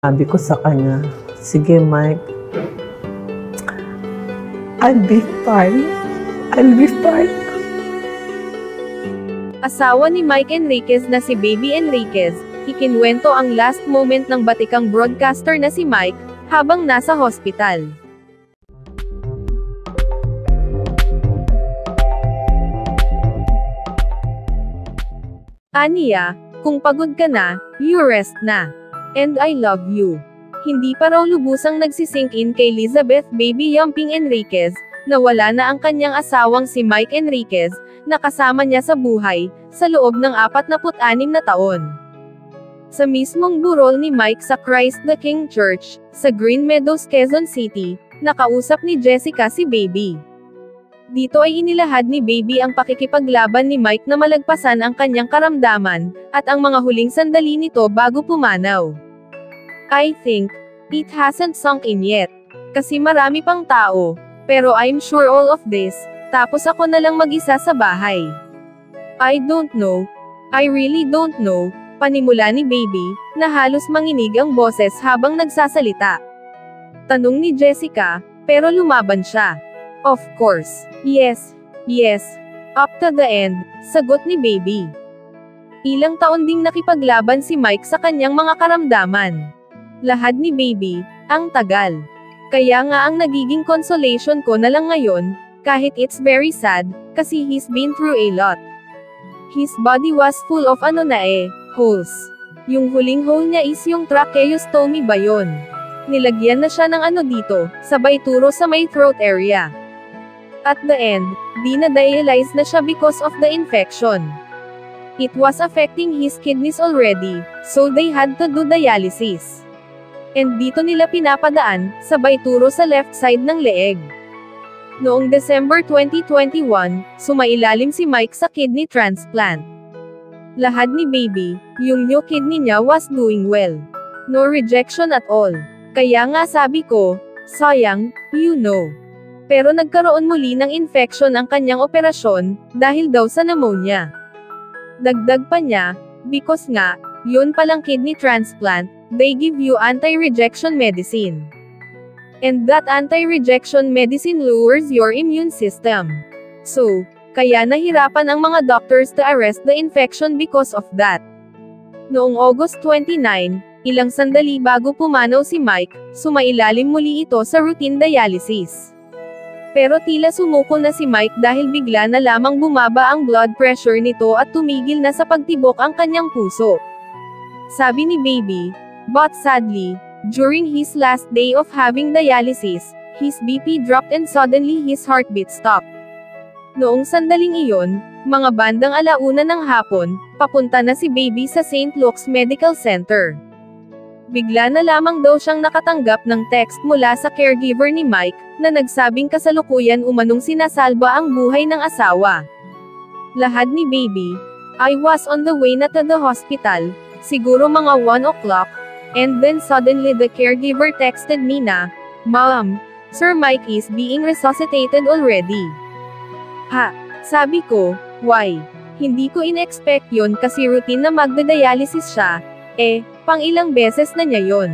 Sabi ko sa kanya, sige Mike, I'll be fine. I'll be fine. Asawa ni Mike Enriquez na si Baby Enriquez, ikinwento ang last moment ng batikang broadcaster na si Mike, habang nasa hospital. Aniya, kung pagod ka na, you rest na. And I love you. Hindi pa raw lubusang nagsisink in kay Elizabeth Baby Yumping Enriquez, na wala na ang kanyang asawang si Mike Enriquez, na kasama niya sa buhay, sa loob ng 46 na taon. Sa mismong burol ni Mike sa Christ the King Church, sa Green Meadows, Quezon City, nakausap ni Jessica si Baby. Dito ay inilahad ni Baby ang pakikipaglaban ni Mike na malagpasan ang kanyang karamdaman, at ang mga huling sandali nito bago pumanaw. I think, it hasn't sunk in yet. Kasi marami pang tao, pero I'm sure all of this, tapos ako na lang mag-isa sa bahay. I don't know. I really don't know, panimula ni Baby, na halos manginig ang boses habang nagsasalita. Tanong ni Jessica, pero lumaban siya. Of course. Yes. Yes. Up to the end, sagot ni Baby. Ilang taon ding nakipaglaban si Mike sa kanyang mga karamdaman. Lahad ni Baby, ang tagal. Kaya nga ang nagiging consolation ko na lang ngayon, kahit it's very sad, kasi he's been through a lot. His body was full of holes. Yung huling hole niya is yung tracheostomy ba yun? Nilagyan na siya ng dito, sabay turo sa may throat area. At the end, dinadialyze na siya because of the infection. It was affecting his kidneys already, so they had to do dialysis. And dito nila pinapadaan, sabay turo sa left side ng leeg. Noong December 2021, sumailalim si Mike sa kidney transplant. Lahad ni Baby, yung new kidney niya was doing well. No rejection at all. Kaya nga sabi ko, sayang, you know. Pero nagkaroon muli ng infection ang kanyang operasyon, dahil daw sa pneumonia. Dagdag pa niya, because nga, yun palang kidney transplant, they give you anti-rejection medicine. And that anti-rejection medicine lowers your immune system. So, kaya nahirapan ang mga doctors to arrest the infection because of that. Noong August 29, ilang sandali bago pumanaw si Mike, sumailalim muli ito sa routine dialysis. Pero tila sumuko na si Mike dahil bigla na lamang bumaba ang blood pressure nito at tumigil na sa pagtibok ang kanyang puso. Sabi ni Baby, but sadly, during his last day of having dialysis, his BP dropped and suddenly his heartbeat stopped. Noong sandaling iyon, mga bandang 1:00 ng hapon, papunta na si Baby sa St. Luke's Medical Center. Bigla na lamang daw siyang nakatanggap ng text mula sa caregiver ni Mike, na nagsabing kasalukuyan umanong sinasalba ang buhay ng asawa. Lahad ni Baby, I was on the way na to the hospital, siguro mga 1 o'clock, and then suddenly the caregiver texted me na, Ma'am, Sir Mike is being resuscitated already. Ha, sabi ko, why? Hindi ko in-expect yon kasi routine na magda-dialysis siya, pang ilang beses na niya yon.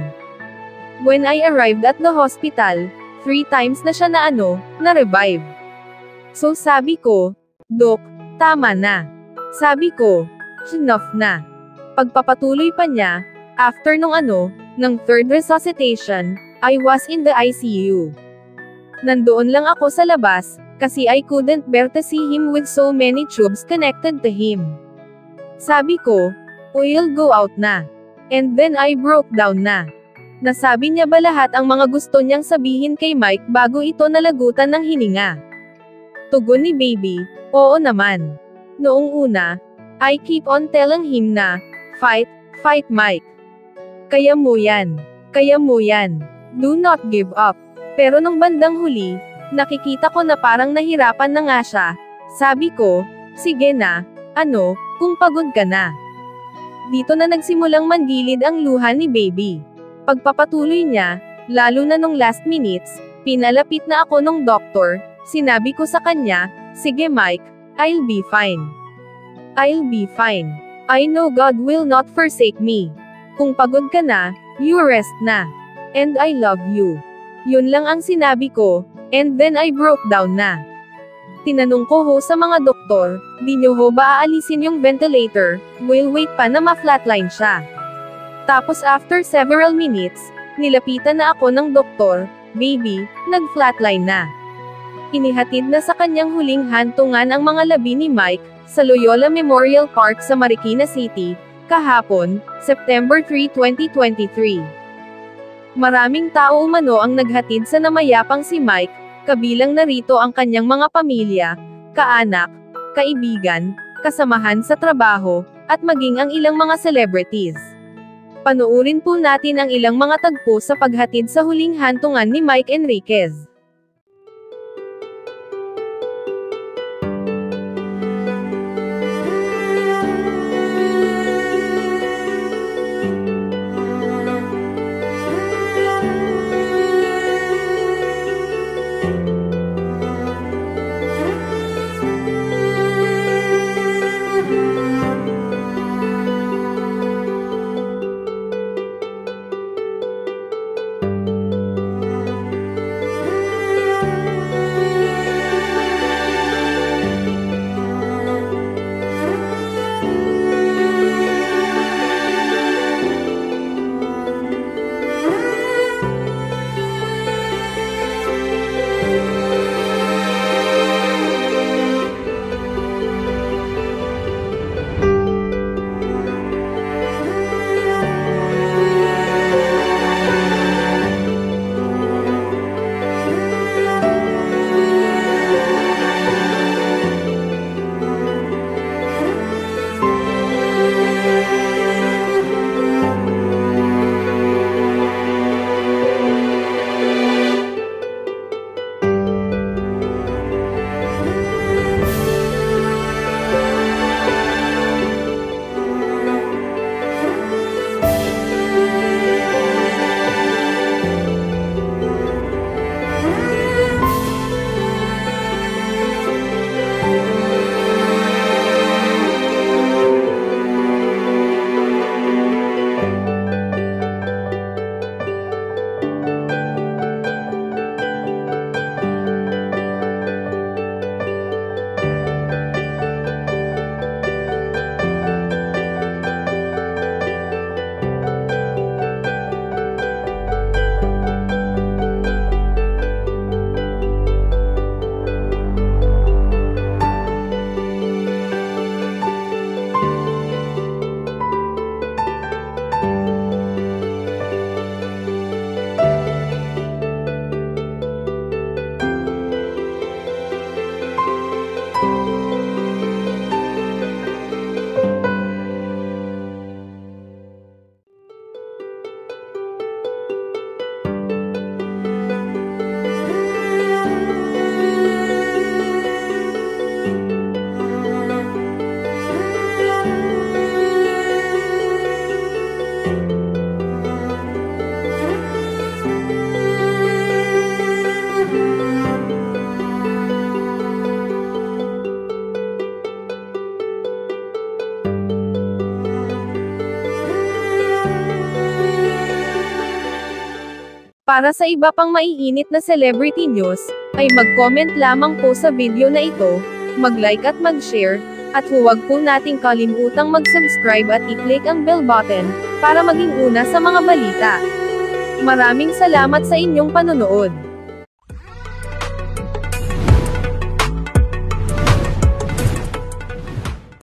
When I arrived at the hospital, 3 times na siya na-revive. So sabi ko, Dok, tama na. Sabi ko, enough na. Pagpapatuloy pa niya, after ng 3rd resuscitation, I was in the ICU. Nandoon lang ako sa labas, kasi I couldn't bear to see him with so many tubes connected to him. Sabi ko, we'll go out na. And then I broke down na. Nasabi niya ba lahat ang mga gusto niyang sabihin kay Mike bago ito nalagutan ng hininga? Tugon ni Baby, oo naman. Noong una, I keep on telling him na, fight, fight Mike. Kaya mo yan. Kaya mo yan. Do not give up. Pero nung bandang huli, nakikita ko na parang nahirapan na nga siya. Sabi ko, sige na, kung pagod ka na. Dito na nagsimulang manggilid ang luha ni Baby. Pagpapatuloy niya, lalo na nung last minutes, pinalapit na ako nung doktor, sinabi ko sa kanya, sige Mike, I'll be fine. I'll be fine. I know God will not forsake me. Kung pagod ka na, you rest na. And I love you. Yun lang ang sinabi ko, and then I broke down na. Tinanong ko ho sa mga doktor, di nyo ho ba aalisin yung ventilator, we'll wait pa na ma-flatline siya. Tapos after several minutes, nilapitan na ako ng doktor, baby, nag-flatline na. Inihatid na sa kanyang huling hantungan ang mga labi ni Mike, sa Loyola Memorial Park sa Marikina City, kahapon, September 3, 2023. Maraming tao umano ang naghatid sa namayapang si Mike, kabilang narito ang kanyang mga pamilya, kaanak, kaibigan, kasamahan sa trabaho, at maging ang ilang mga celebrities. Panuurin po natin ang ilang mga tagpo sa paghatid sa huling hantungan ni Mike Enriquez. Para sa iba pang maiinit na celebrity news, ay mag-comment lamang po sa video na ito, mag-like at mag-share, at huwag po nating kalimutang mag-subscribe at i-click ang bell button, para maging una sa mga balita. Maraming salamat sa inyong panonood.